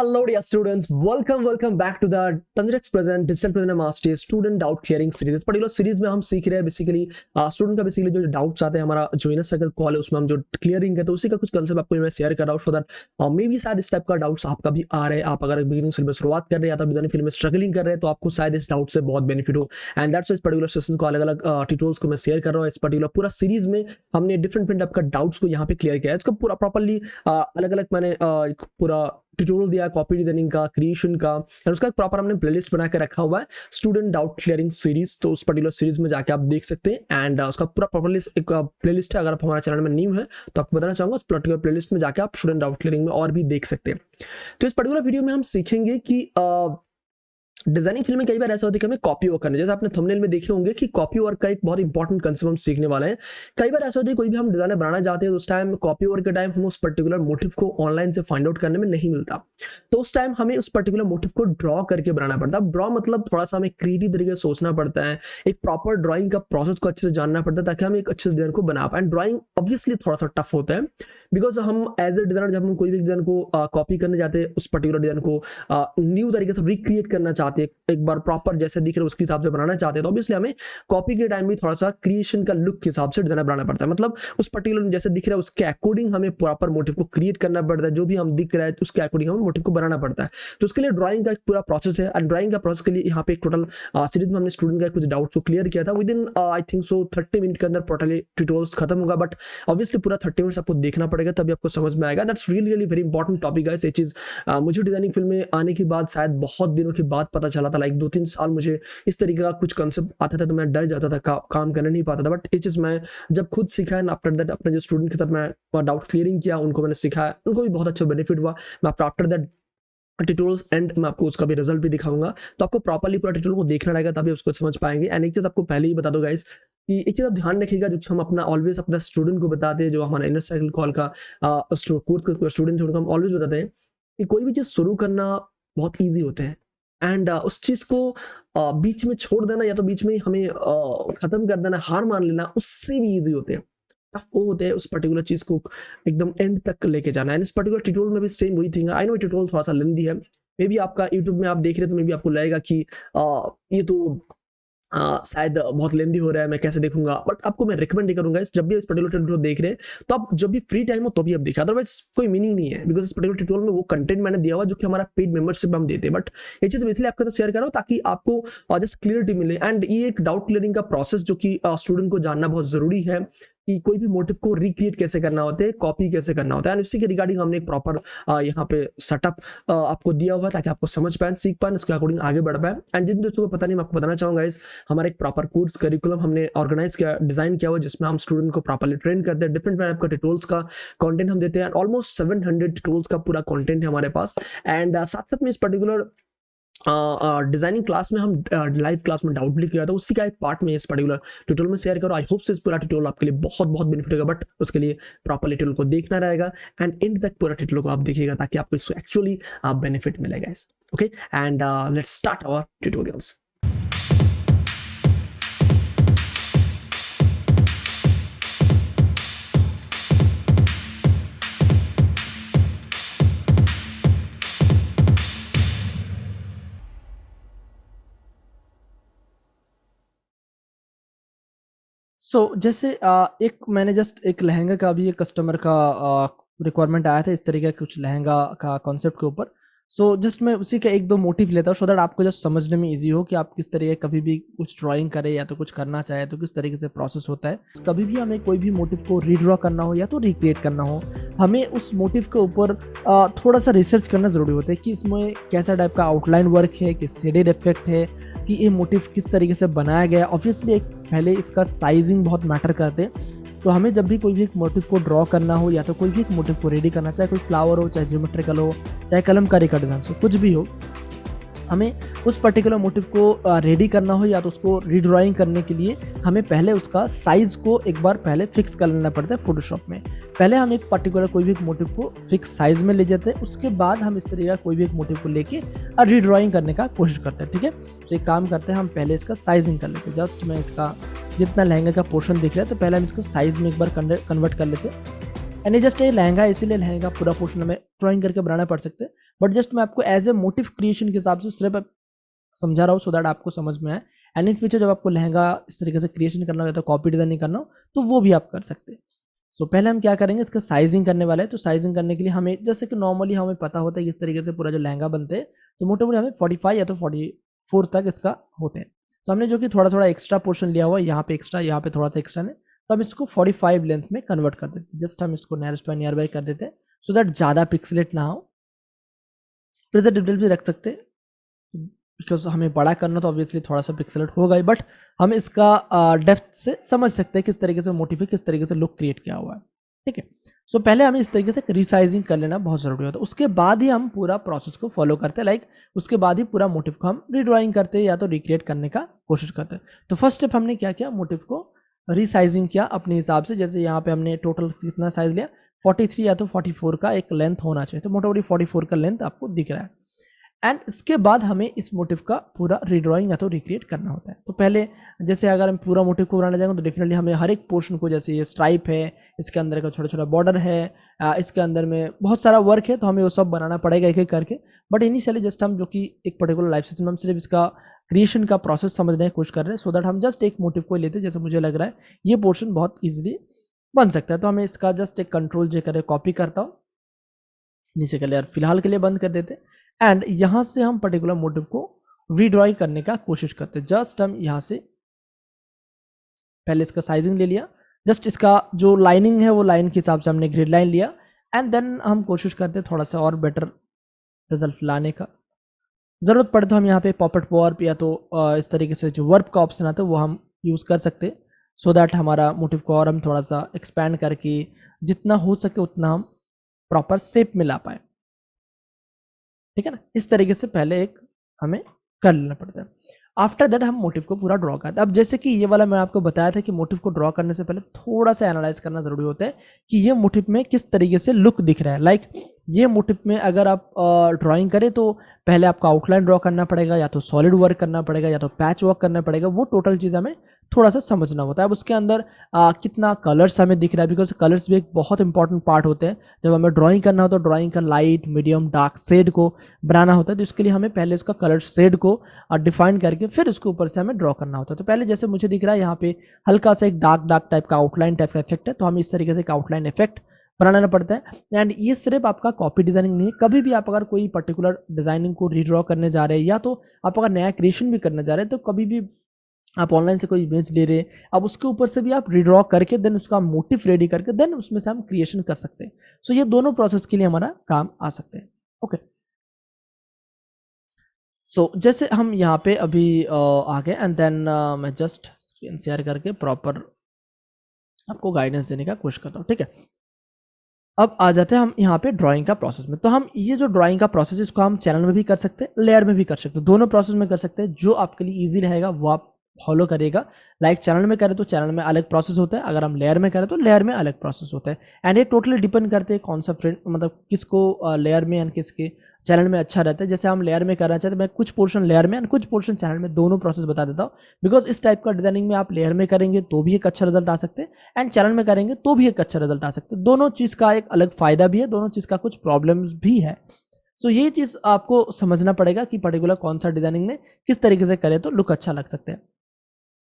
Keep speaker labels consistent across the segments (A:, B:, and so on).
A: Hello dear students, welcome back to the Tanjrex present digital present master student doubt clearing series। इस particular series में हम सीख रहे हैं बेसिकली स्टूडेंट का बेसिकली जो डाउट्स आते हैं हमारा जो इनर सर्कल कॉल है उसमें हम जो क्लियरिंग है तो उसी का कुछ कंसेप्ट आपको मैं शेयर कर रहा हूँ सो दैट मे भी शायद इस टाइप का डाउट्स आपका भी आ रहे हैं। आप अगर बिगिनिंग से शुरुआत कर रहे हैं या तो बिगिनिंग में स्ट्रगलिंग कर रहे हैं तो आपको शायद इस डाउट से बहुत बेनिफिट हो। एंड दैट्स इस पर्टिकुलर सेशन को अलग अलग ट्यूटोरियल्स को मैं शेयर कर रहा हूँ। इस पर्टिकुलर पूरा सीरीज में हमने डिफरेंट टाइप का डाउट्स को यहाँ पे क्लियर किया है। इसको पूरा प्रॉपर्ली अलग अलग मैंने पूरा ट्यूटोरियल दिया कॉपी डिजाइनिंग का, क्रिएशन का, और उसका प्रॉपर हमने प्लेलिस्ट बना के रखा हुआ है स्टूडेंट डाउट क्लियरिंग सीरीज। तो उस पर्टिकुलर सीरीज में जाके आप देख सकते हैं एंड उसका पूरा प्रॉपर्ली एक प्लेलिस्ट है। अगर आप हमारे चैनल में न्यू है तो आपको बताना चाहूंगा उस पर्टिकुलर प्लेलिस्ट में जाके आप स्टूडेंट डाउट क्लियरिंग में और भी देख सकते हैं। तो इस पर्टिकुलर वीडियो में हम सीखेंगे कि डिजाइनिंग फील्ड में कई बार ऐसा होता है कि हमें कॉपी वर्क करना है। जैसे आपने थंबनेल में देखे होंगे कि कॉपी वर्क का एक बहुत इंपॉर्टेंट कंसेप्ट हम सीखने वाले हैं। कई बार ऐसा होता है कोई भी हम डिजाइनर बनाना चाहते हैं तो उस टाइम कॉपी वर्क के टाइम हम उस पर्टिकुलर मोटिव को ऑनलाइन से फाइंड आउट करने में नहीं मिलता, तो उस टाइम हमें उस पर्टिकुलर मोटिव को ड्रॉ करके बनाना पड़ता है। ड्रॉ मतलब थोड़ा सा हमें क्रिएटिव तरीके से सोचना पड़ता है, एक प्रॉपर ड्राइंग का प्रोसेस को अच्छे से जानना पड़ता है ताकि हम एक अच्छे डिजाइन को बना पाए। ड्राइंग ऑब्वियसली थोड़ा सा टफ होता है बिकॉज हम एज ए डिजाइनर जब हम कोई भी डिजाइन को कॉपी करने जाते हैं उस पर्टिकुलर डिजाइन को न्यू तरीके से रिक्रिएट करना चाहते हैं, एक बार प्रॉपर जैसे दिख रहे उसके हिसाब से बनाना चाहते हैं, तो ऑब्वियसली हमें कॉपी के टाइम भी थोड़ा सा क्रिएशन का लुक के हिसाब से डिजाइन बनाना पड़ता है। मतलब उस पर्टिकुलर जैसे दिख रहा है उसके अकॉर्डिंग हमें प्रॉपर मोटिव को क्रिएट करना पड़ता है। जो भी हम दिख रहा है उसके अकॉर्डिंग हमें मोटिव को बनाना पड़ता है। तो उसके लिए ड्राइंग का एक पूरा प्रोसेस है और ड्राइंग का प्रोसेस के लिए यहाँ पे एक टोटल सीरीज में हमने स्टूडेंट का कुछ डाउट्स को क्लियर किया था। With in I think so 30 minute के अंदर टोटली ट्यूटोरियल्स खत्म होगा, बट ऑब्वियसली पूरा 30 मिनट्स आपको देखना पड़ेगा तभी आपको समझ में आएगा। That's really very important topic guys. ये चीज मुझे डिजाइनिंग फील्ड में आने के बाद शायद बहुत दिनों के बाद पता चला था। लाइक 2-3 साल मुझे इस तरीके का कुछ कंसेप्ट आता था तो मैं डर जाता था, काम करने नहीं पाता था। बट ये चीज मैं जब खुद सीखा है आफ्टर दैट अपने जो स्टूडेंट के साथ मैं डाउट क्लियरिंग किया उनको मैंने सिखाया, उनको भी बहुत अच्छा बेनिफिट हुआ। मैं आफ्टर दैट ट्यूटोरियल्स एंड मैं आपको उसका भी रिजल्ट भी दिखाऊंगा, तो आपको प्रॉपर्ली पूरा ट्यूटोरियल को देखना रहेगा तभी उसको समझ पाएंगे। एंड एक चीज आपको पहले ही बता दो गाइस कि एक चीज आप ध्यान रखिएगा जो हम अपना ऑलवेज अपना स्टूडेंट को बताते हैं, जो हमारा इनर सर्कल कॉल का कोर्स का स्टूडेंट है उनको हम ऑलवेज बताते हैं कि कोई भी चीज शुरू करना बहुत ईजी होता है एंड उस चीज को बीच में छोड़ देना या तो बीच में हमें खत्म कर देना, हार मान लेना, उससे भी ईजी होते हैं। टफ वो होते हैं उस पर्टिकुलर चीज को एकदम एंड तक लेके जाना है। इस पर्टिकुलर ट्यूटोरियल में भी सेम वही थिंग है। आई नो ट्यूटोरियल थोड़ा सा लेंदी है, मे बी आपका यूट्यूब में आप देख रहे हो तो मे बी आपको लगेगा कि ये तो शायद बहुत लेंदी हो रहा है, मैं कैसे देखूंगा। बट आपको मैं रिकमेंड नहीं करूंगा जब भी इस पर्टिकुलर ट्यूटोरियल देख रहे हैं तो आप जब भी फ्री टाइम हो तो भी आप देखिए, अदरवाइज कोई मीनिंग नहीं है। बिकॉज इस पर्टिकुलर ट्यूटोरियल में वो कंटेंट मैंने दिया हुआ जो कि हमारा पेड मेंबरशिप हम देते हैं, बट ये चीज मैं इसलिए आपके साथ शेयर कर रहा हूँ ताकि आपको जस्ट क्लियरिटी मिले। एंड ये एक डाउट क्लियरिंग का प्रोसेस जो कि स्टूडेंट को जानना बहुत जरूरी है कि कोई भी मोटिव को रिक्रिएट कैसे करना होता है, कॉपी कैसे करना होता है। एंड उसी के रिगार्डिंग हमने एक प्रॉपर यहाँ पे सेटअप आपको दिया हुआ है ताकि आपको समझ पाए, सीख पाए, उसके अकॉर्डिंग आगे बढ़ पाए। एंड जिन दोस्तों को पता नहीं मैं आपको बताना चाहूंगा इस हमारा एक प्रॉपर कोर्स करिकुलम हमने ऑर्गेनाइज किया, डिजाइन किया हुआ जिसमें हम स्टूडेंट को प्रॉपर्ली ट्रेन करते हैं। डिफरेंट टाइप का ट्यूटोरियल्स का कंटेंट हम देते हैं। ऑलमोस्ट 700 ट्यूटोरियल्स का पूरा कंटेंट है हमारे पास। एंड साथ साथ में इस पर्टिकुलर डिजाइनिंग क्लास में हम लाइव क्लास में डाउट भी किया था, उसी का एक पार्ट में इस पर्टिकुलर ट्यूटोरियल में शेयर करो। आई होप से इस पूरा ट्यूटोरियल आपके लिए बहुत बेनिफिट होगा, बट उसके लिए प्रॉपर ट्यूटोरियल को देखना रहेगा एंड एंड तक पूरा ट्यूटोरियल को आप देखिएगा ताकि आपको इससे एक्चुअली बेनिफिट मिलेगा। Okay, and let's start our tutorials.
B: जैसे एक मैंने जस्ट एक लहंगा का भी एक कस्टमर का रिक्वायरमेंट आया था इस तरीके का कुछ लहंगा का कॉन्सेप्ट के ऊपर। जस्ट मैं उसी का 1-2 मोटिव लेता हूँ सो दैट आपको जस्ट समझने में इजी हो कि आप किस तरीके कभी भी कुछ ड्राइंग करें या तो कुछ करना चाहे तो किस तरीके से प्रोसेस होता है। कभी भी हमें कोई भी मोटिव को रीड्रॉ करना हो या तो रिक्रिएट करना हो, हमें उस मोटिव के ऊपर थोड़ा सा रिसर्च करना ज़रूरी होता है कि इसमें कैसा टाइप का आउटलाइन वर्क है, कि शेडेड इफेक्ट है, कि ये मोटिव किस तरीके से बनाया गया है। ऑब्वियसली एक पहले इसका साइजिंग बहुत मैटर करते हैं। तो हमें जब भी कोई भी एक मोटिव को ड्रॉ करना हो या तो कोई भी एक मोटिव को रेडी करना, चाहे कोई फ्लावर हो, चाहे ज्योमेट्रिकल हो, चाहे कलमकारी का डिजाइन हो, कुछ भी हो, हमें उस पर्टिकुलर मोटिव को रेडी करना हो या तो उसको रीड्राइंग करने के लिए हमें पहले उसका साइज को एक बार पहले फिक्स कर लेना पड़ता है फोटोशॉप में। पहले हम एक पर्टिकुलर कोई भी एक मोटिव को फिक्स साइज में ले जाते हैं, उसके बाद हम इस तरीके का कोई भी एक मोटिव को लेके रीड्राइंग करने का कोशिश करते हैं। ठीक है, तो एक काम करते हैं, हम पहले इसका साइजिंग कर लेते हैं। जस्ट मैं इसका जितना लहंगे का पोर्शन दिख रहा है तो पहले हम इसको साइज में एक बार कन्वर्ट कर लेते हैं। एंड ये जस्ट ये लहंगा है, इसीलिए लहंगा पूरा पोर्शन हमें ड्राइंग करके बनाना पड़ सकते हैं, बट जस्ट मैं आपको एज ए मोटिव क्रिएशन के हिसाब से सिर्फ समझा रहा हूँ सो दैट आपको समझ में आए। एंड इन फ्यूचर जब आपको लहंगा इस तरीके से क्रिएशन करना हो या तो कॉपी डिजाइनिंग करना हो तो वो भी आप कर सकते हैं। सो पहले हम क्या करेंगे, इसका साइजिंग करने वाले हैं। तो साइजिंग करने के लिए हमें जैसे कि नॉर्मली हमें पता होता है कि इस तरीके से पूरा जो लहंगा बनते हैं तो मोटे मोटे हमें 45 या तो 44 तक इसका होते हैं। तो हमने जो कि थोड़ा थोड़ा एक्स्ट्रा पोर्शन लिया हुआ है, यहाँ पे एक्स्ट्रा, यहाँ पे थोड़ा सा एक्स्ट्रा है, तो हम इसको 45 लेंथ में कन्वर्ट कर देते हैं। जस्ट हम इसको नियर बाय कर देते हैं सो दैट ज़्यादा पिक्सलेट ना हो। प्रेजर डिटेल भी रख सकते हैं बिकॉज हमें बड़ा करना तो ऑब्वियसली थोड़ा सा पिक्सलेट होगा ही, बट हम इसका डेप्थ से समझ सकते हैं किस तरीके से मोटिव, किस तरीके से लुक क्रिएट किया हुआ है। ठीक है, सो पहले हमें इस तरीके से रिसाइजिंग कर लेना बहुत ज़रूरी होता है, उसके बाद ही हम पूरा प्रोसेस को फॉलो करते हैं। लाइक उसके बाद ही पूरा मोटिव को हम रीड्राइंग करते हैं या तो रिक्रिएट करने का कोशिश करते हैं। तो फर्स्ट स्टेप हमने क्या किया, मोटिव को रिसाइजिंग किया अपने हिसाब से। जैसे यहाँ पे हमने टोटल कितना साइज लिया, 43 या तो 44 का एक लेंथ होना चाहिए, तो मोटा मोटी 44 का लेंथ आपको दिख रहा है। एंड इसके बाद हमें इस मोटिव का पूरा रीड्राइंग या तो रिक्रिएट करना होता है। तो पहले जैसे अगर हम पूरा मोटिव को बनाने जाएंगे तो डेफिनेटली हमें हर एक पोर्शन को, जैसे ये स्ट्राइप है, इसके अंदर का छोटा छोटा बॉर्डर है, इसके अंदर में बहुत सारा वर्क है, तो हमें वो सब बनाना पड़ेगा एक एक करके। बट इनिशियली जस्ट हम जो कि एक पर्टिकुलर लाइफ सिस्टम में हम सिर्फ इसका क्रिएशन का प्रोसेस समझने की कोशिश कर रहे हैं, सो दैट हम जस्ट एक मोटिव को लेते हैं। जैसे मुझे लग रहा है ये पोर्शन बहुत ईजिली बन सकता है, तो हमें इसका जस्ट एक कंट्रोल जे करे कॉपी करता हूँ, नीचे का लेयर फिलहाल के लिए बंद कर देते हैं। एंड यहाँ से हम पर्टिकुलर मोटिव को रीड्रॉइंग करने का कोशिश करते हैं। जस्ट हम यहाँ से पहले इसका साइजिंग ले लिया, जस्ट इसका जो लाइनिंग है वो लाइन के हिसाब से हमने ग्रिड लाइन लिया, एंड देन हम कोशिश करते हैं थोड़ा सा और बेटर रिजल्ट लाने का। ज़रूरत पड़े तो हम यहाँ पे पॉपेट वर्ब या तो इस तरीके से जो वर्ब का ऑप्शन आता है वो हम यूज़ कर सकते हैं, सो दैट हमारा मोटिव को और हम थोड़ा सा एक्सपैंड करके जितना हो सके उतना हम प्रॉपर शेप में ला पाए। ठीक है ना, इस तरीके से पहले एक हमें कर लेना पड़ता है। आफ्टर दैट हम मोटिव को पूरा ड्रॉ करते हैं। अब जैसे कि ये वाला मैं आपको बताया था कि मोटिव को ड्रॉ करने से पहले थोड़ा सा एनालाइज करना जरूरी होता है कि ये मोटिव में किस तरीके से लुक दिख रहा है। लाइक ये मोटिव में अगर आप ड्राइंग करें तो पहले आपको आउटलाइन ड्रॉ करना पड़ेगा, या तो सॉलिड वर्क करना पड़ेगा, या तो पैच वर्क करना पड़ेगा। वो टोटल चीज़ हमें थोड़ा सा समझना होता है। अब उसके अंदर कितना कलर्स हमें दिख रहा है, बिकॉज कलर्स भी एक बहुत इंपॉर्टेंट पार्ट होते हैं। जब हमें ड्राइंग करना हो तो ड्राइंग का लाइट, मीडियम, डार्क शेड को बनाना होता है, तो इसके लिए हमें पहले उसका कलर शेड को डिफाइन करके फिर उसके ऊपर से हमें ड्रॉ करना होता है। तो पहले जैसे मुझे दिख रहा है यहाँ पे हल्का सा एक डार्क टाइप का आउटलाइन टाइप का इफेक्ट है, तो हमें इस तरीके से एक आउटलाइन इफेक्ट बनाना पड़ता है। एंड ये सिर्फ आपका कॉपी डिजाइनिंग नहीं है, कभी भी आप अगर कोई पर्टिकुलर डिजाइनिंग को रीड्रॉ करने जा रहे हैं या तो आप अगर नया क्रिएशन भी करने जा रहे हैं, तो कभी भी आप ऑनलाइन से कोई इमेज ले रहे हैं, अब उसके ऊपर से भी आप रीड्रॉ करके देन उसका मोटिव रेडी करके देन उसमें से हम क्रिएशन कर सकते हैं। सो ये दोनों प्रोसेस के लिए हमारा काम आ सकते हैं। ओके, सो जैसे हम यहाँ पे अभी आ गए, एंड देन मैं जस्ट स्क्रीन शेयर करके प्रॉपर आपको गाइडेंस देने का कोशिश करता हूँ। ठीक है, अब आ जाते हैं हम यहाँ पे ड्राइंग का प्रोसेस में। तो हम ये जो ड्राइंग का प्रोसेस है इसको हम चैनल में भी कर सकते हैं, लेयर में भी कर सकते हैं, दोनों प्रोसेस में कर सकते हैं। जो आपके लिए इजी रहेगा वो आप फॉलो करेगा। लाइक चैनल में करें तो चैनल में अलग प्रोसेस होता है, अगर हम लेयर में करें तो लेयर में अलग प्रोसेस होता है। एंड ये टोटली डिपेंड करते हैं कौन सा फ्रेंड, मतलब किसको लेयर में एंड किसके चैनल में अच्छा रहता है। जैसे हम लेयर में करना चाहते हैं, मैं कुछ पोर्शन लेयर में एंड कुछ पोर्शन चैनल में दोनों प्रोसेस बता देता हूँ। बिकॉज इस टाइप का डिजाइनिंग में आप लेयर में करेंगे तो भी एक अच्छा रिजल्ट आ सकते हैं, एंड चैनल में करेंगे तो भी एक अच्छा रिजल्ट आ सकते हैं। दोनों चीज़ का एक अलग फायदा भी है, दोनों चीज़ का कुछ प्रॉब्लम्स भी है। सो ये चीज़ आपको समझना पड़ेगा कि पर्टिकुलर कौन सा डिजाइनिंग में किस तरीके से करें तो लुक अच्छा लग सकता है।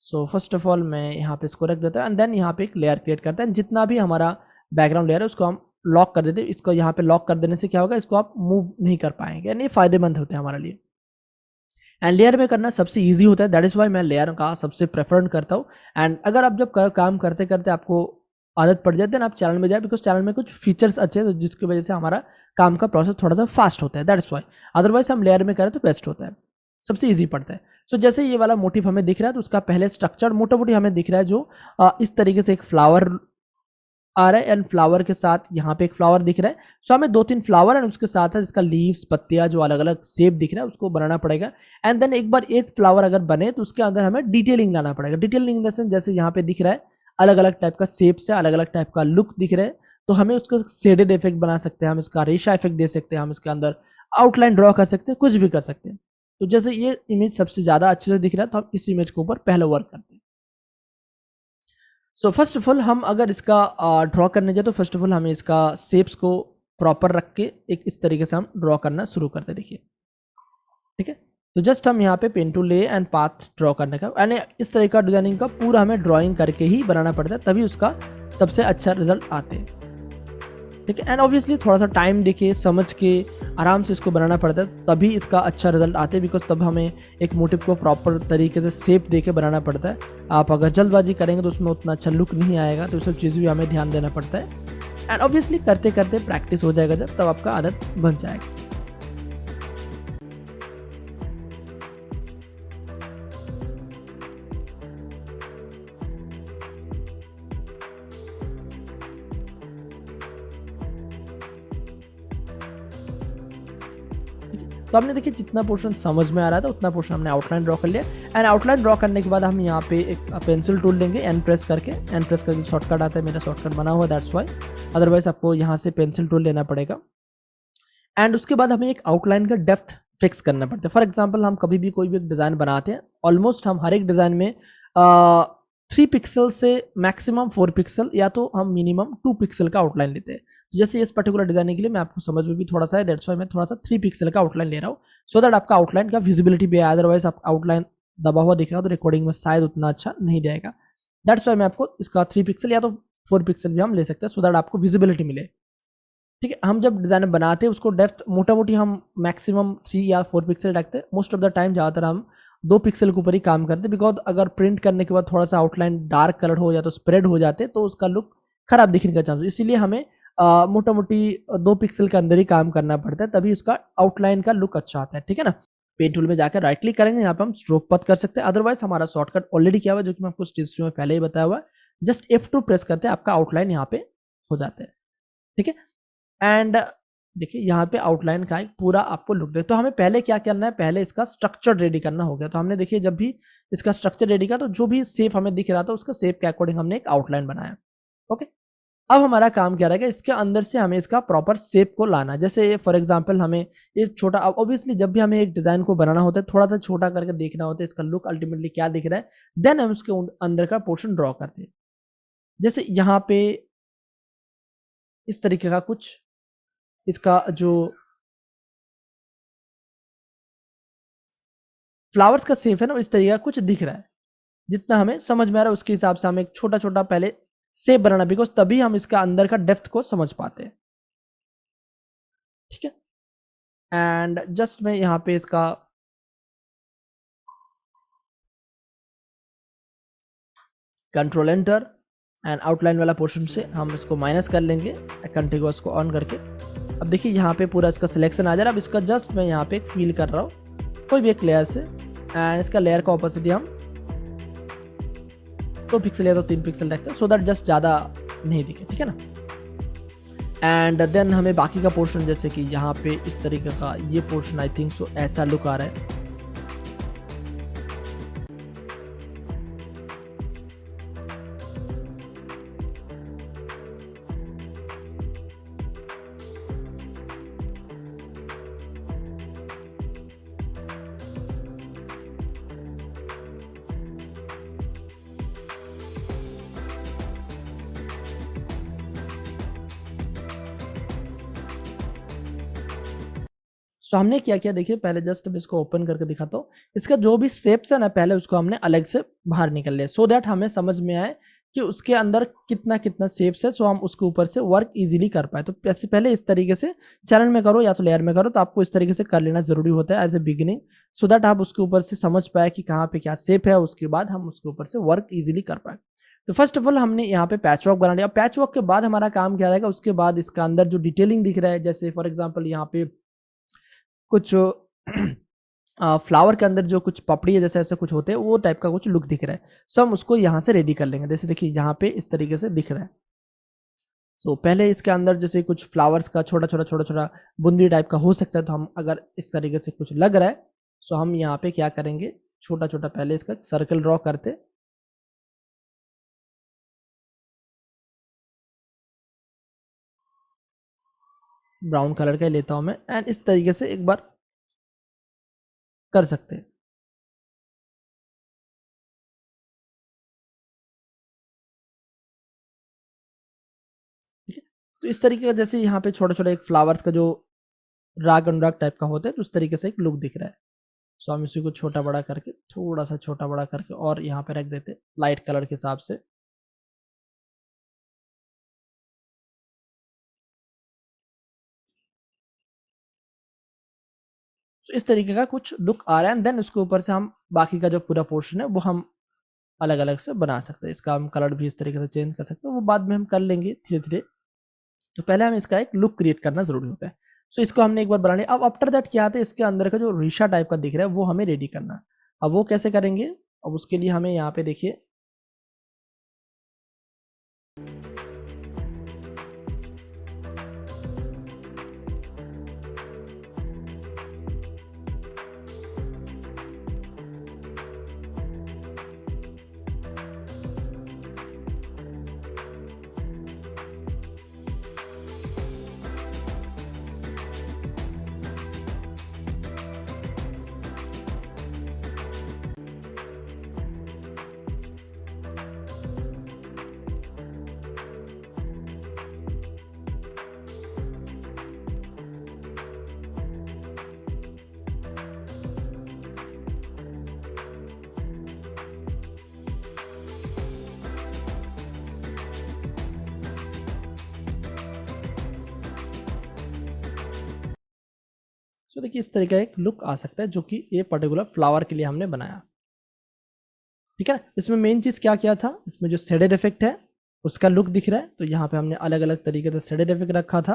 B: सो फर्स्ट ऑफ ऑल मैं यहाँ पे इसको रख देता हूँ, एंड देन यहाँ पे एक लेयर क्रिएट करते हैं। जितना भी हमारा बैकग्राउंड लेयर है उसको हम लॉक कर देते हैं। इसको यहाँ पे लॉक कर देने से क्या होगा, इसको आप मूव नहीं कर पाएंगे, यानी फायदेमंद होते हैं हमारे लिए। एंड लेयर में करना सबसे इजी होता है, दैट इज वाई मैं लेयर का सबसे प्रेफर करता हूँ। एंड अगर आप जब काम करते करते आपको आदत पड़ जाती है ना, आप चैनल में जाए, बिकॉज चैनल में कुछ फीचर्स अच्छे हैं जिसकी वजह से हमारा काम का प्रोसेस थोड़ा सा फास्ट होता है, दैट इज वाई। अदरवाइज हम लेयर में करें तो बेस्ट होता है, सबसे ईजी पड़ता है। सो जैसे ये वाला मोटिव हमें दिख रहा है तो उसका पहले स्ट्रक्चर मोटा मोटी हमें दिख रहा है, जो इस तरीके से एक फ्लावर आ रहा है, एंड फ्लावर के साथ यहाँ पे एक फ्लावर दिख रहा है। सो हमें 2-3 फ्लावर एंड उसके साथ है इसका लीव्स, पत्तियां जो अलग अलग शेप दिख रहा है उसको बनाना पड़ेगा। एंड देन एक बार एक फ्लावर अगर बने तो उसके अंदर हमें डिटेलिंग लाना पड़ेगा। डिटेलिंग इन द सेंस जैसे यहाँ पे दिख रहा है अलग अलग टाइप का शेप से अलग अलग टाइप का लुक दिख रहा है, तो हमें उसका शेडेड इफेक्ट बना सकते हैं, हम इसका रेशा इफेक्ट दे सकते हैं, हम इसके अंदर आउटलाइन ड्रॉ कर सकते हैं, कुछ भी कर सकते हैं। तो जैसे ये इमेज सबसे ज्यादा अच्छे से दिख रहा है तो हम इस इमेज के ऊपर पहले वर्क करते हैं। सो फर्स्ट ऑफ ऑल हम अगर इसका ड्रॉ करने जाए तो फर्स्ट ऑफ ऑल हमें इसका शेप्स को प्रॉपर रख के एक इस तरीके से हम ड्रॉ करना शुरू करते हैं, देखिए ठीक है। तो जस्ट हम यहाँ पे पेन टू ले एंड पाथ ड्रॉ करने का, यानी इस तरह का डिजाइनिंग का पूरा हमें ड्राइंग करके ही बनाना पड़ता है, तभी उसका सबसे अच्छा रिजल्ट आते हैं, ठीक है। एंड ऑब्वियसली थोड़ा सा टाइम देके समझ के आराम से इसको बनाना पड़ता है, तभी इसका अच्छा रिजल्ट आते हैं, बिकॉज तब हमें एक मोटिव को प्रॉपर तरीके से शेप दे के बनाना पड़ता है। आप अगर जल्दबाजी करेंगे तो उसमें उतना अच्छा लुक नहीं आएगा, तो सब चीज़ भी हमें ध्यान देना पड़ता है। एंड ऑब्वियसली करते करते प्रैक्टिस हो जाएगा, जब तब आपका आदत बन जाएगा। तो हमने देखिए जितना पोर्शन समझ में आ रहा था उतना पोर्शन हमने आउटलाइन ड्रॉ कर लिया। एंड आउटलाइन ड्रॉ करने के बाद हम यहाँ पे एक पेंसिल टूल लेंगे, एंड प्रेस करके शॉर्टकट आता है, मेरा शॉर्टकट बना हुआ दैट्स वाई, अदरवाइज आपको यहाँ से पेंसिल टूल लेना पड़ेगा। एंड उसके बाद हमें एक आउटलाइन का डेप्थ फिक्स करना पड़ता है। फॉर एग्जाम्पल हम कभी भी कोई भी एक डिज़ाइन बनाते हैं, ऑलमोस्ट हम हर एक डिज़ाइन में 3 पिक्सल से मैक्सिमम 4 पिक्सल या तो हम मिनिमम 2 पिक्सल का आउटलाइन लेते हैं। तो जैसे इस पर्टिकुलर डिजाइन के लिए मैं आपको समझ में भी थोड़ा सा है, दैट्स वाई मैं थोड़ा सा 3 पिक्सल का आउटलाइन ले रहा हूँ, सो दैट आपका आउटलाइन का विजिबिलिटी भी है। अदरवाइज आप आउटलाइन दबा हुआ दिखेगा तो रिकॉर्डिंग में शायद उतना अच्छा नहीं जाएगा। दैट्स वाई मैं आपको इसका 3 पिक्सल या तो 4 पिक्सल भी हम ले सकते हैं, सो दैट आपको विजिबिलिटी मिले, ठीक है। हम जब डिजाइन बनाते हैं उसको डेप्थ मोटा मोटी हम मैक्सिमम 3 या 4 पिक्सल रखते हैं। मोस्ट ऑफ द टाइम ज़्यादातर हम 2 पिक्सल के ऊपर ही काम करते हैं, बिकॉज अगर प्रिंट करने के बाद थोड़ा सा आउटलाइन डार्क कलर हो या तो स्प्रेड हो जाते तो उसका लुक खराब दिखने का चांस, इसीलिए हमें मोटा मोटी 2 पिक्सल के अंदर ही काम करना पड़ता है, तभी उसका आउटलाइन का लुक अच्छा आता है, ठीक है ना। पेन टूल में जाकर राइट क्लिक करेंगे, यहाँ पे हम स्ट्रोक पथ कर सकते हैं, अदरवाइज हमारा शॉर्टकट ऑलरेडी किया हुआ है जो कि मैं आपको स्टेज में पहले ही बताया हुआ है। जस्ट F2 प्रेस करते हैं, आपका आउटलाइन यहाँ पे हो जाता है, ठीक है। एंड देखिए यहाँ पे आउटलाइन का एक पूरा आपको लुक दे। तो हमें पहले क्या करना है, पहले इसका स्ट्रक्चर रेडी करना हो गया। तो हमने देखिए जब भी इसका स्ट्रक्चर रेडी किया तो जो भी शेप हमें दिख रहा था उसका शेप के अकॉर्डिंग हमने एक आउटलाइन बनाया, ओके। अब हमारा काम क्या रहेगा, इसके अंदर से हमें इसका प्रॉपर शेप को लाना। जैसे फॉर एग्जांपल हमें एक छोटा, ऑब्वियसली जब भी हमें एक डिजाइन को बनाना होता है थोड़ा सा छोटा करके देखना होता है इसका लुक अल्टीमेटली क्या दिख रहा है, देन हम उसके अंदर का पोर्शन ड्रॉ करते हैं। जैसे यहाँ पे इस तरीके का कुछ इसका जो फ्लावर्स का शेप है ना इस तरीके का कुछ दिख रहा है, जितना हमें समझ में आ रहा है उसके हिसाब से हम एक छोटा छोटा पहले शेप बनाना, बिकॉज तभी हम इसका अंदर का डेप्थ को समझ पाते हैं, ठीक है। एंड जस्ट मैं यहाँ पे इसका कंट्रोल एंटर एंड आउटलाइन वाला पोर्शन से हम इसको माइनस कर लेंगे कंटिन्यूअस को ऑन करके। अब देखिए यहाँ पे पूरा इसका सिलेक्शन आ जा रहा है। अब इसका जस्ट मैं यहाँ पे फील कर रहा हूँ कोई भी एक लेयर से, एंड इसका लेयर का ऑपोसिटी हम 2 पिक्सल या तो 3 पिक्सल रखते हैं, सो दैट जस्ट ज़्यादा नहीं दिखे, ठीक है ना। एंड देन हमें बाकी का पोर्शन, जैसे कि यहाँ पे इस तरीके का ये पोर्शन आई थिंक सो ऐसा लुक आ रहा है। सो हमने क्या किया, देखिए पहले जस्ट मैं इसको ओपन करके दिखाता हूँ। इसका जो भी शेप्स है ना पहले उसको हमने अलग से बाहर निकल लिया, सो दैट हमें समझ में आए कि उसके अंदर कितना कितना शेप्स है, सो हम उसके ऊपर से वर्क इजीली कर पाए। तो पहले इस तरीके से चैनल में करो या तो लेयर में करो, तो आपको इस तरीके से कर लेना जरूरी होता है as a beginning, so that आप उसके ऊपर से समझ पाए कि कहाँ पे क्या शेप है, उसके बाद हम उसके ऊपर से वर्क इजीली कर पाए। तो फर्स्ट ऑफ ऑल हमने यहाँ पे पैच वर्क बना लिया। पैच वर्क के बाद हमारा काम क्या रहेगा, उसके बाद इसका अंदर जो डिटेलिंग दिख रहा है, जैसे फॉर एग्जाम्पल यहाँ पे कुछ फ्लावर के अंदर जो कुछ पपड़ी है जैसे ऐसे कुछ होते हैं वो टाइप का कुछ लुक दिख रहा है, सो हम उसको यहाँ से रेडी कर लेंगे। जैसे देखिए यहाँ पे इस तरीके से दिख रहा है। सो पहले इसके अंदर जैसे कुछ फ्लावर्स का छोटा छोटा छोटा छोटा बूंदी टाइप का हो सकता है, तो हम अगर इस तरीके से कुछ लग रहा है, सो हम यहाँ पे क्या करेंगे, छोटा छोटा पहले इसका सर्कल ड्रॉ करते, ब्राउन कलर का लेता हूँ मैं, एंड इस तरीके से एक बार कर सकते हैं। तो इस तरीके का जैसे यहाँ पे छोटा छोटा एक फ्लावर्स का जो राग अनुराग टाइप का होता है, तो उस तरीके से एक लुक दिख रहा है। सो हम इसी को छोटा बड़ा करके, थोड़ा सा छोटा बड़ा करके और यहाँ पे रख देते लाइट कलर के हिसाब से। तो इस तरीके का कुछ लुक आ रहा है, एंड देन उसके ऊपर से हम बाकी का जो पूरा पोर्शन है वो हम अलग अलग से बना सकते हैं। इसका हम कलर भी इस तरीके से चेंज कर सकते हैं, वो बाद में हम कर लेंगे धीरे धीरे। तो पहले हम इसका एक लुक क्रिएट करना जरूरी होता है। सो इसको हमने एक बार बना लिया। अब आफ्टर दैट क्या आता है, इसके अंदर का जो रीशा टाइप का दिख रहा है वो हमें रेडी करना है। अब वो कैसे करेंगे, अब उसके लिए हमें यहाँ पे देखिए सो देखिए इस तरीके का एक लुक आ सकता है जो कि ये पर्टिकुलर फ्लावर के लिए हमने बनाया। ठीक है ना। इसमें मेन चीज़ क्या क्या था, इसमें जो शेडेड इफेक्ट है उसका लुक दिख रहा है। तो यहाँ पे हमने अलग अलग तरीके से शेडेड इफेक्ट रखा था।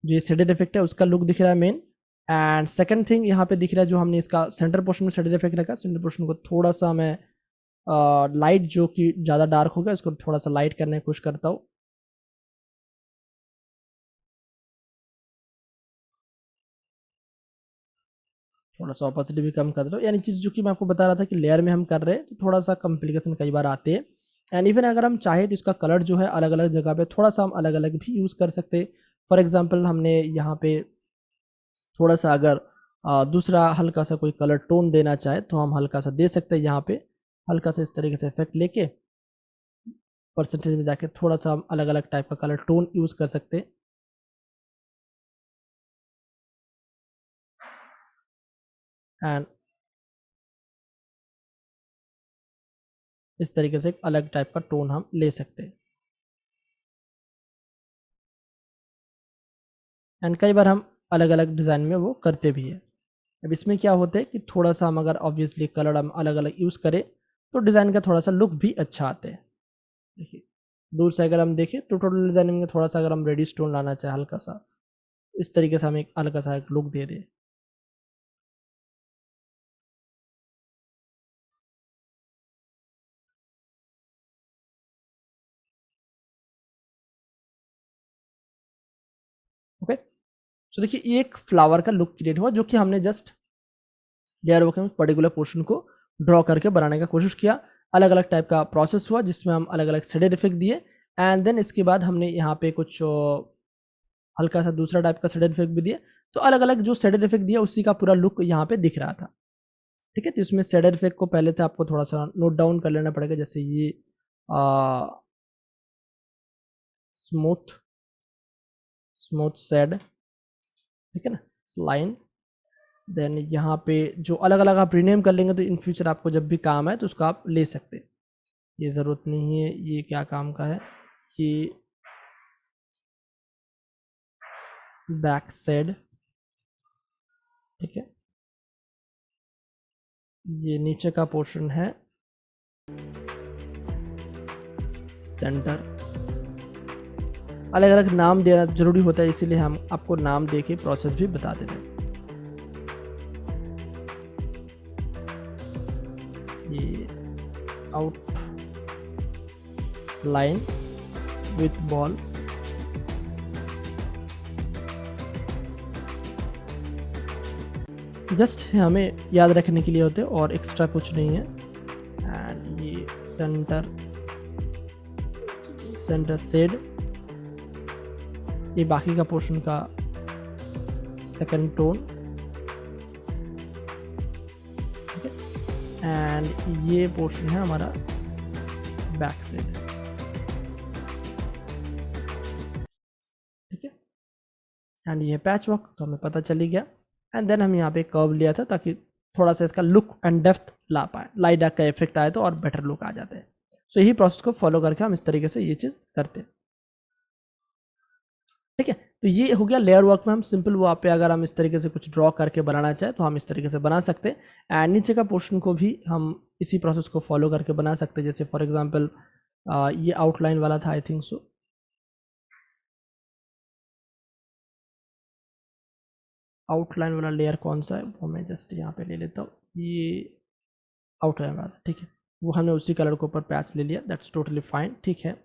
B: जो ये शेडेड इफेक्ट है उसका लुक दिख रहा है मेन। एंड सेकंड थिंग यहाँ पे दिख रहा है जो हमने इसका सेंटर पोर्शन में शेडेड इफेक्ट रखा। सेंटर पोर्शन को थोड़ा सा मैं लाइट जो कि ज़्यादा डार्क हो गया उसको थोड़ा सा लाइट करने की कोशिश करता हूँ। थोड़ा सा ऑपोसिटी भी कम कर दो, यानी चीज़ जो कि मैं आपको बता रहा था कि लेयर में हम कर रहे हैं तो थोड़ा सा कॉम्प्लिकेशन कई बार आते हैं। एंड इवन अगर हम चाहे तो इसका कलर जो है अलग अलग जगह पे थोड़ा सा हम अलग अलग भी यूज़ कर सकते हैं। फॉर एग्जांपल हमने यहाँ पे थोड़ा सा अगर दूसरा हल्का सा कोई कलर टोन देना चाहे तो हम हल्का सा दे सकते हैं। यहाँ पे हल्का सा इस तरीके से इफेक्ट लेके परसेंटेज में जाके थोड़ा सा हम अलग अलग टाइप का कलर टोन यूज़ कर सकते हैं। एंड इस तरीके से एक अलग टाइप का टोन हम ले सकते हैं। एंड कई बार हम अलग अलग डिज़ाइन में वो करते भी है। अब इसमें क्या होता है कि थोड़ा सा हम अगर ऑब्वियसली कलर हम अलग अलग यूज़ करें तो डिज़ाइन का थोड़ा सा लुक भी अच्छा आता है। देखिए दूर से अगर हम देखें तो टोटल डिज़ाइनिंग में थोड़ा सा अगर हम रेडी स्टोन लाना चाहें हल्का सा, इस तरीके से हम एक हल्का सा एक लुक दे दें। ओके, तो देखिए ये एक फ्लावर का लुक क्रिएट हुआ जो कि हमने जस्ट लेयर वर्क में पर्टिकुलर पोर्शन को ड्रॉ करके बनाने का कोशिश किया। अलग अलग टाइप का प्रोसेस हुआ जिसमें हम अलग अलग शेडेड इफेक्ट दिए। एंड देन इसके बाद हमने यहाँ पे कुछ हल्का सा दूसरा टाइप का शेडेड इफेक्ट भी दिए। तो अलग अलग जो शेडेड इफेक्ट दिया उसी का पूरा लुक यहाँ पे दिख रहा था। ठीक है, तो इसमें शेडेड इफेक्ट को पहले तो आपको थोड़ा सा नोट डाउन कर लेना पड़ेगा। जैसे ये स्मूथ शेड, ठीक है ना, लाइन। देन यहाँ पे जो अलग अलग आप रीनेम कर लेंगे तो इन फ्यूचर आपको जब भी काम है तो उसका आप ले सकते हैं। ये ज़रूरत नहीं है, ये क्या काम का है, ये बैक साइड, ठीक है। ये नीचे का पोर्शन है सेंटर। अलग अलग नाम देना जरूरी होता है, इसीलिए हम आपको नाम दे के प्रोसेस भी बता देते हैं। ये out line with ball, just हमें याद रखने के लिए होते हैं और एक्स्ट्रा कुछ नहीं है। एंड ये सेंटर शेड, ये बाकी का पोर्शन का सेकंड टोन, ठीक है। एंड ये पोर्शन है हमारा बैक साइड, एंड ये पैच वर्क तो हमें पता चल ही गया। एंड देन हम यहाँ पे कर्व लिया था ताकि थोड़ा सा इसका लुक एंड डेप्थ ला पाए, लाइट डार्क का इफेक्ट आए तो और बेटर लुक आ जाते हैं। सो यही प्रोसेस को फॉलो करके हम इस तरीके से ये चीज़ करते हैं। ठीक है, तो ये हो गया लेयर वर्क में हम सिंपल वहाँ पे अगर हम इस तरीके से कुछ ड्रॉ करके बनाना चाहे तो हम इस तरीके से बना सकते हैं। एंड नीचे का पोर्शन को भी हम इसी प्रोसेस को फॉलो करके बना सकते हैं। जैसे फॉर एग्जांपल ये आउटलाइन वाला था, आई थिंक सो। आउटलाइन वाला लेयर कौन सा है वो मैं जस्ट यहाँ पे ले लेता हूँ, ये आउटलाइन वाला, ठीक है। वो हमने उसी कलर के ऊपर पैच ले लिया, दैट्स टोटली फाइन, ठीक है।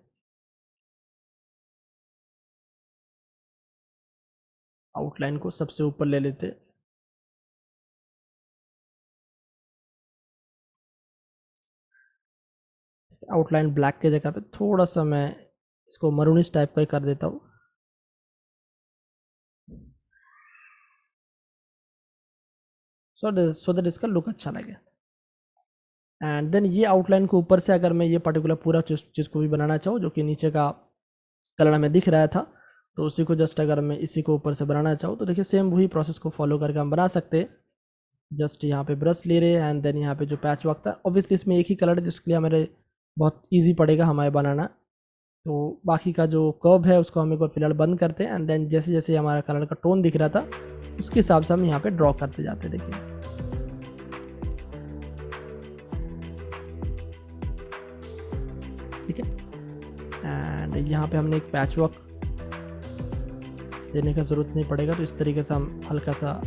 B: आउटलाइन को सबसे ऊपर ले लेते, आउटलाइन ब्लैक के जगह पे थोड़ा सा मैं इसको मरूनिश टाइप का ही कर देता हूँ। सो दैट इसका लुक अच्छा लगे। एंड देन ये आउटलाइन के ऊपर से अगर मैं ये पर्टिकुलर पूरा चीज़ को भी बनाना चाहूँ, जो कि नीचे का कलर हमें दिख रहा था, तो उसी को जस्ट अगर मैं इसी को ऊपर से बनाना चाहूँ तो देखिए सेम वही प्रोसेस को फॉलो करके हम बना सकते हैं। जस्ट यहाँ पे ब्रश ले रहे हैं एंड देन यहाँ पे जो पैच वर्क था, ऑब्वियसली इसमें एक ही कलर है जिसके लिए हमारे बहुत ईजी पड़ेगा हमें बनाना। तो बाकी का जो कर्व है उसको हम एक बार फिलहाल बंद करते हैं एंड देन जैसे जैसे हमारा कलर का टोन दिख रहा था उसके हिसाब से हम यहाँ पे ड्रॉ करते जाते हैं। देखिए ठीक है, एंड यहाँ पे हमने एक पैच वर्क देने का ज़रूरत नहीं पड़ेगा, तो इस तरीके से हम हल्का सा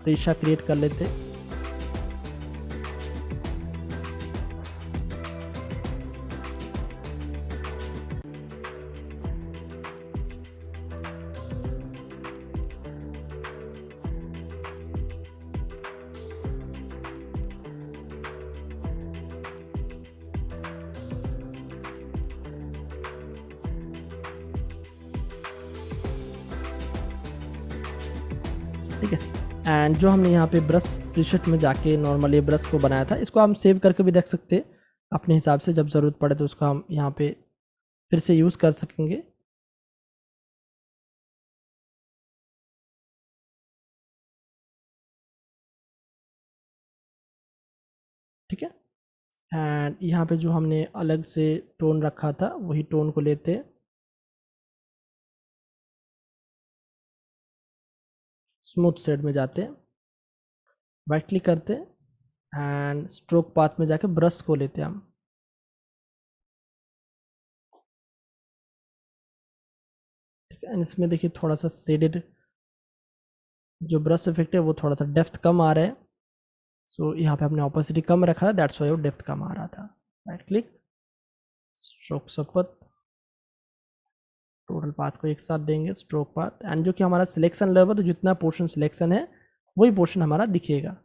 B: रेशा क्रिएट कर लेते हैं। ठीक है, एंड जो हमने यहाँ पे ब्रश प्रीसेट में जाके नॉर्मल ये ब्रश को बनाया था, इसको हम सेव करके भी रख सकते हैं अपने हिसाब से, जब ज़रूरत पड़े तो उसको हम यहाँ पे फिर से यूज़ कर सकेंगे। ठीक है, एंड यहाँ पे जो हमने अलग से टोन रखा था वही टोन को लेते हैं, स्मूथ शेड में जाते हैं, राइट क्लिक करते हैं एंड स्ट्रोक पाथ में जाके ब्रश को लेते हैं हम। ठीक है, एंड इसमें देखिए थोड़ा सा शेडेड जो ब्रश इफेक्ट है वो थोड़ा सा डेप्थ कम आ रहा है। सो यहाँ पे हमने ऑपोसिटी कम रखा है, दैट्स वाई वो डेप्थ कम आ रहा था। राइट क्लिक, स्ट्रोक सपथ, टोटल पाथ को एक साथ देंगे, स्ट्रोक पाथ, एंड जो कि हमारा सिलेक्शन लेवल, तो जितना पोर्शन सिलेक्शन है वही पोर्शन हमारा दिखेगा।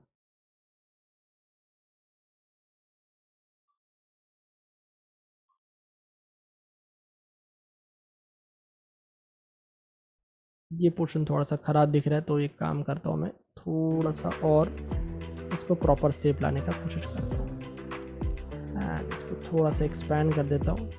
B: ये पोर्शन थोड़ा सा ख़राब दिख रहा है, तो एक काम करता हूँ मैं थोड़ा सा और इसको प्रॉपर शेप लाने का कोशिश करता हूँ एंड इसको थोड़ा सा एक्सपैंड कर देता हूँ।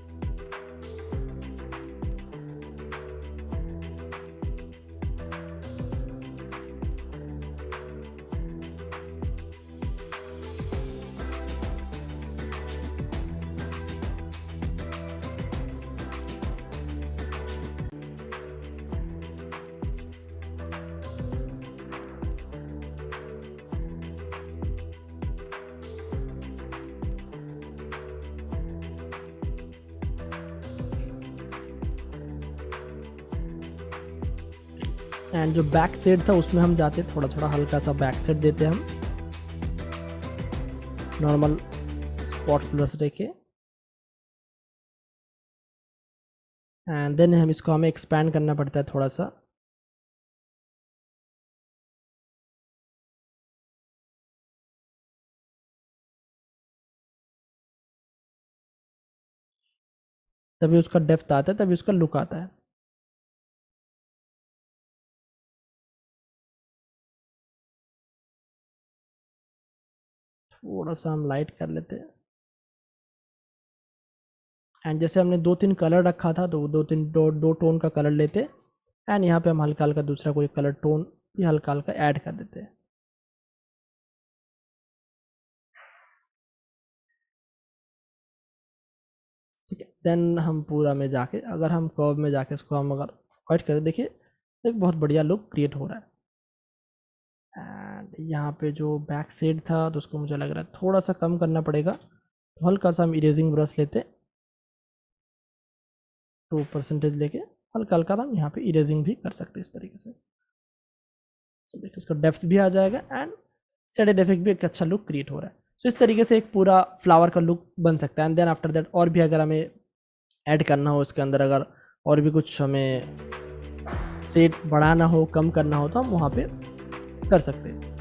B: एंड जो बैक साइड था उसमें हम जाते थोड़ा थोड़ा हल्का सा बैक साइड देते हम नॉर्मल स्पॉट ब्रश देके, एंड देन हम इसको हमें एक्सपैंड करना पड़ता है थोड़ा सा। तभी उसका डेप्थ आता है, तभी उसका लुक आता है। थोड़ा सा हम लाइट कर लेते हैं एंड जैसे हमने दो तीन कलर रखा था तो दो टोन का कलर लेते एंड यहाँ पे हम हल्का हल्का दूसरा कोई कलर टोन भी हल्का हल्का ऐड कर देते हैं। ठीक है, देन हम पूरा में जाके अगर हम कर्व में जाके इसको हम अगर वाइट करें, देखिए एक बहुत बढ़िया लुक क्रिएट हो रहा है। एंड यहाँ पे जो बैक साइड था तो उसको मुझे लग रहा है थोड़ा सा कम करना पड़ेगा, तो हल्का सा हम इरेजिंग ब्रश लेते 2% लेके हल्का हल्का हम यहाँ पे इरेजिंग भी कर सकते हैं इस तरीके से। तो देखिए उसका डेप्थ भी आ जाएगा एंड शेडेड इफेक्ट भी एक अच्छा लुक क्रिएट हो रहा है। तो इस तरीके से एक पूरा फ्लावर का लुक बन सकता है। एंड देन आफ्टर दैट और भी अगर हमें ऐड करना हो इसके अंदर, अगर और भी कुछ हमें शेड बढ़ाना हो कम करना हो तो हम वहाँ पे कर सकते हैं।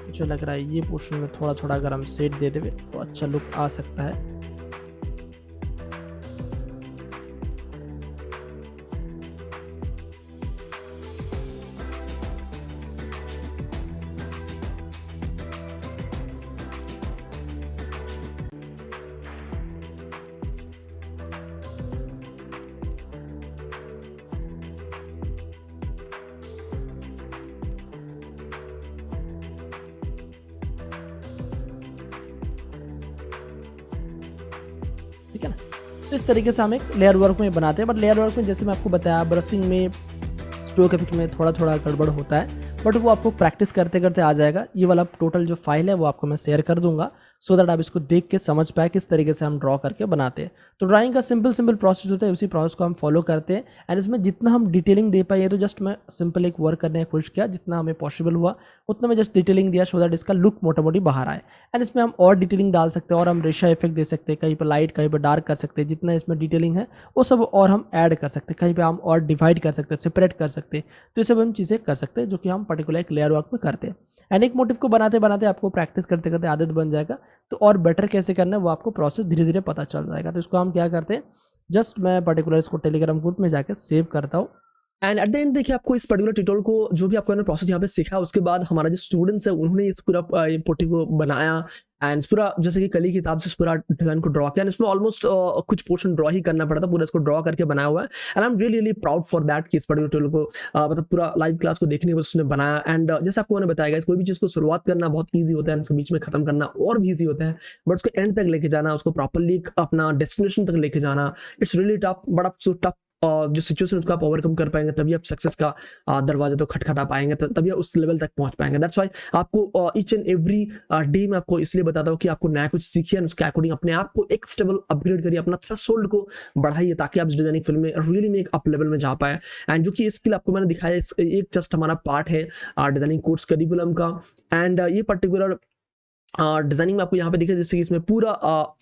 B: मुझे लग रहा है ये पोर्शन में थोड़ा थोड़ा अगर हम शेड दे दें तो अच्छा लुक आ सकता है। ठीक है ना, तो इस तरीके से हम एक लेयर वर्क में बनाते हैं। बट लेयर वर्क में जैसे मैं आपको बताया, ब्रशिंग में स्ट्रोक इफेक्ट में थोड़ा थोड़ा गड़बड़ होता है, बट वो आपको प्रैक्टिस करते करते आ जाएगा। ये वाला टोटल जो फाइल है वो आपको मैं शेयर कर दूंगा, सो दैट आप इसको देख के समझ पाए किस तरीके से हम ड्रॉ करके बनाते हैं। तो ड्राइंग का सिंपल प्रोसेस होता है, उसी प्रोसेस को हम फॉलो करते हैं। एंड इसमें जितना हम डिटेलिंग दे पाए, तो जस्ट मैं सिंपल एक वर्क करने की कोशिश किया, जितना हमें पॉसिबल हुआ उतना मैं जस्ट डिटेलिंग दिया, सो दैट इसका लुक मोटा मोटी बाहर आए। एंड इसमें हम और डिटेलिंग डाल सकते हैं, और हम रेशा इफेक्ट दे सकते हैं, कहीं पर लाइट कहीं पर डार्क कर सकते हैं। जितना इसमें डिटेलिंग है वो सब और हम ऐड कर सकते हैं, कहीं पर हम और डिवाइड कर सकते हैं, सेपरेट कर सकते हैं। तो ये सब हम चीज़ें कर सकते हैं जो कि हम पर्टिकुलर एक लेयर वर्क में करते हैं। एंड एक मोटिव को बनाते बनाते आपको प्रैक्टिस करते करते आदत बन जाएगा, तो और बेटर कैसे करना है वो आपको प्रोसेस धीरे धीरे पता चल जाएगा। तो इसको हम क्या करते हैं, जस्ट मैं पर्टिकुलर इसको टेलीग्राम ग्रुप में जाकर सेव करता हूँ।
A: एंड एट द एंड देखिए, आपको इस पर्टिकुलर ट्यूटोरियल को जो भी आपको प्रोसेस यहाँ पे सीखा, उसके बाद हमारा जो स्टूडेंट्स है उन्होंने इस पूरा पोर्ट्रेट को बनाया एंड पूरा जैसे कि कली के हिसाब से इस पूरा डिजाइन को ड्रॉ किया। इसमें ऑलमोस्ट कुछ पोर्शन ड्रॉ ही करना पड़ा था, पूरा इसको ड्रॉ करके बनाया हुआ है। And I am really really proud for that कि इस पर्टिकुलर ट्यूटोरियल को मतलब पूरा लाइव क्लास को देखने के बाद उसने बनाया। एंड जैसे आपको मैंने बताया, कोई भी चीज़ को शुरुआत करना बहुत ईजी होता है, उसके बीच में खत्म करना और भी ईजी होता है, बट उसको एंड तक लेके जाना, उसको प्रॉपरली अपना डेस्टिनेशन तक लेके जाना, इट्स रियली टफ। बड़ा टफ जो सिचुएशन उसको आप ओवरकम कर पाएंगे, तभी आप सक्सेस का दरवाजा तो खटखटा पाएंगे, तभी आप उस लेवल तक पहुंच पाएंगे। दैट्स व्हाई आपको ईच एंड एवरी डे में आपको इसलिए बताता हूं कि आपको नया कुछ सीखिए, उसके अकॉर्डिंग अपने आप को एक स्टेबल अपग्रेड करिए, अपना थ्रेशोल्ड को बढ़ाइए, ताकि आप डिजाइनिंग फील्ड में रियली में एक अप लेवल में जा पाए। एंड जो कि स्किल आपको मैंने दिखाया, एक जस्ट हमारा पार्ट है डिजाइनिंग कोर्स करिकुलम का। एंड ये पर्टिकुलर डिजाइनिंग में आपको यहाँ पे देखिए, जैसे कि इसमें पूरा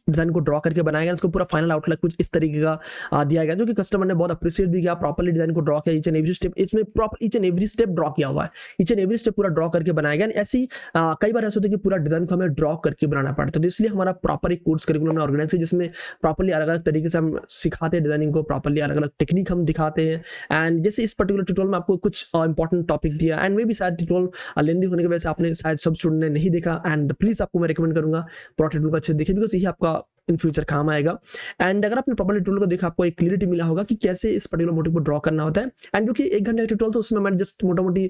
A: डिजाइन को ड्रॉ करके बनाया गया, इसको पूरा फाइनल आउटलुक कुछ इस तरीके का दिया गया, जो कि कस्टमर ने बहुत अप्रिशिएट भी किया। प्रॉपर्ली डिजाइन को ड्रॉ किया, ईच एंड एवरी स्टेप इसमें proper each and every step draw किया हुआ है, ईच एंड एवरी स्टेप पूरा ड्रॉ करके बनाया गया। ऐसी कई बार ऐसा होता है कि पूरा डिजाइन को हमें ड्रॉ करके बनाना पड़ता है, तो इसलिए हमारा प्रॉपर एक कोर्स करिकुलम में ऑर्गेनाइज किया, जिसमें प्रॉपर्ली अलग अलग तरीके से हम सिखाते हैं डिजाइनिंग को, प्रॉपर्ली अलग अलग टेक्निक हम दिखाते हैं। एंड जैसे इस पर्टिकुलर ट्यूटोरियल में आपको कुछ इंपॉर्टेंट टॉपिक दिया, एंड मे भी शायद ट्यूटोरियल लेंदी होने की वजह से आपने शायद सब स्टूडेंट ने नहीं देखा, एंड प्लीज आपको मैं रिकमेंड करूंगा ट्यूटोरियल को अच्छे देखिए, बिकॉज यही आपका इन फ्यूचर काम आएगा। एंड अगर आपने प्रॉपर्ली ट्यूटोरियल को देखा, आपको एक क्लियरिटी मिला होगा कि कैसे इस पर्टिकुलर मोटिव को ड्रॉ करना होता है। एंड जो कि 1 घंटे का ट्यूटोरियल था, उसमें मैंने जस्ट मोटा मोटी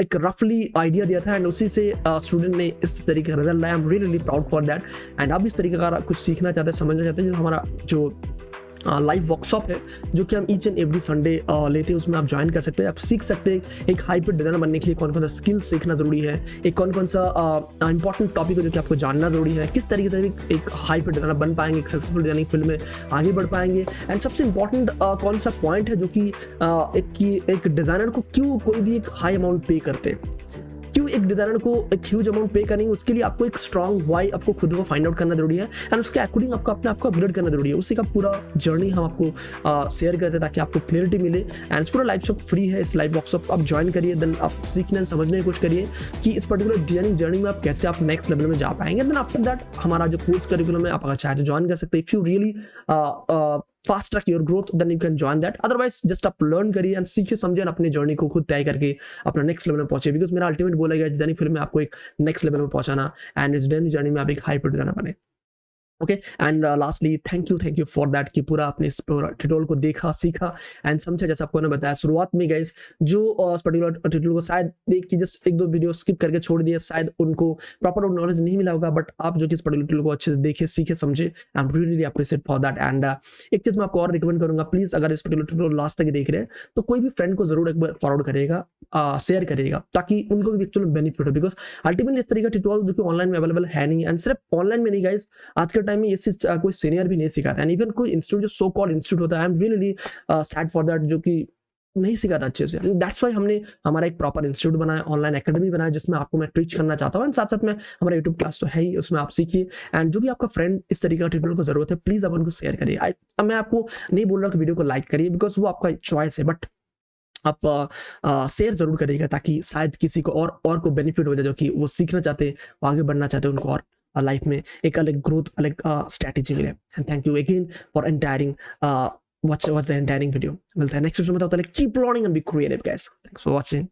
A: एक रफली आइडिया दिया था, एंड उसी से स्टूडेंट ने इस तरीके का रिजल्ट लाया। I am really proud for that. And आप इस तरीके का कुछ सीखना चाहते हैं, समझना चाहते हैं, जो हमारा जो लाइव वर्कशॉप है, जो कि हम ईच एंड एवरी संडे लेते हैं, उसमें आप ज्वाइन कर सकते हैं। आप सीख सकते हैं एक हाइपर डिजाइनर बनने के लिए कौन कौन सा स्किल सीखना जरूरी है, एक कौन कौन सा इंपॉर्टेंट टॉपिक है जो कि आपको जानना जरूरी है, किस तरीके से एक हाइपर डिजाइनर बन पाएंगे, एक सक्सेसफुल डिजाइनिंग फील्ड में आगे बढ़ पाएंगे। एंड सबसे इंपॉर्टेंट कौन सा पॉइंट है जो कि एक डिजाइनर को क्यों कोई भी एक हाई अमाउंट पे करते हैं, क्यों एक डिजाइनर को एक ह्यूज अमाउंट पे करेंगे, उसके लिए आपको एक स्ट्रॉन्ग वाई आपको खुद को फाइंड आउट करना जरूरी है, एंड उसके अकॉर्डिंग आपको अपने आप को अपग्रेड करना जरूरी है। उसी का पूरा जर्नी हम आपको शेयर करते हैं, ताकि आपको क्लियरिटी मिले। एंड पूरा लाइव वर्कशॉप फ्री है, इस लाइव वर्कशॉप आप ज्वाइन करिए, देन आप सीखने समझने की कोशिश करिए कि इस पर्टिकुलर डिजाइनिंग जर्नी में आप कैसे आप नेक्स्ट लेवल में जा पाएंगे। देन आफ्टर दैट हमारा जो कोर्स करिकुलम है, आप अगर चाहे तो ज्वाइन कर सकते हैं। If you really fast track your growth, then you can join that. Otherwise just आप लर्न करिए एंड सीखिए, समझिए, अपनी जर्नी को खुद तय करके अपना नेक्स्ट लेवल में पहुंचे, बिकॉज मेरा अल्टीमेट गोल है डिजाइनिंग फील्ड में आपको एक नेक्स्ट लेवल में पहुंचाना, एंड इस जर्नी में आप एक हाई डिजाइनर बने। Okay and lastly thank you for that कि पूरा आपने इस ट्यूटोरियल को देखा, सीखा एंड समझा। जैसे आपको मैंने बताया शुरुआत में गाइस, जो इस पर्टिकुलर ट्यूटोरियल को शायद देख के जस्ट एक दो वीडियो स्किप करके छोड़ दिए, शायद उनको प्रॉपर नॉलेज नहीं मिला होगा, बट आप जो कि इस पर्टिकुलर ट्यूटोरियल को अच्छे से देखे, सीखे, समझे, I am really appreciate for that. And एक चीज मैं आपको और रिकमेंड करूंगा, प्लीज अगर इस पर्टिकुलर ट्यूटोरियल लास्ट तक देख रहे हैं तो कोई भी फ्रेंड को जरूर एक बार फॉरवर्ड करेगा, शेयर करेगा, ताकि उनको भी एक्चुअली बेनिफिट हो। बिकॉज अल्टीमेटली इस तरीके का ट्यूटोरियल जो कि ऑनलाइन में अवेलेबल है नहीं, एंड सिर्फ ऑनलाइन में नहीं गाइस, आज के टाइम में ये चीज कोई सीनियर भी नहीं सिखाता, एंड इवन कोई इंस्टीट्यूट जो सो कॉल्ड इंस्टीट्यूट होता है, I am really sad for that, जो कि नहीं सिखाता अच्छे से। दैट्स व्हाई हमने हमारा एक प्रॉपर इंस्टीट्यूट बनाया, ऑनलाइन एकेडमी बनाया, जिसमें आपको मैं टीच करना चाहता हूँ, एंड साथ साथ में हमारा यूट्यूब क्लास तो है ही, उसमें आप सीखिए। एंड जो भी आपका फ्रेंड इस तरीके का ट्यूटोरियल को जरूरत है, प्लीज आप उनको शेयर करिए। मैं आपको नहीं बोल रहा कि वीडियो को लाइक करिए, बिकॉज वो आपका चॉइस है, बट आप शेयर जरूर करिएगा, ताकि शायद किसी को और को बेनिफिट हो जाए, जो कि वो सीखना चाहते, वो आगे बढ़ना चाहते, उनको और लाइफ में एक अलग ग्रोथ, अलग स्ट्रैटेजी मिले। And thank you again for entering watch the entire video. मिलता है नेक्स्ट वीडियो में, तब तक keep learning and be creative guys. Thanks for watching.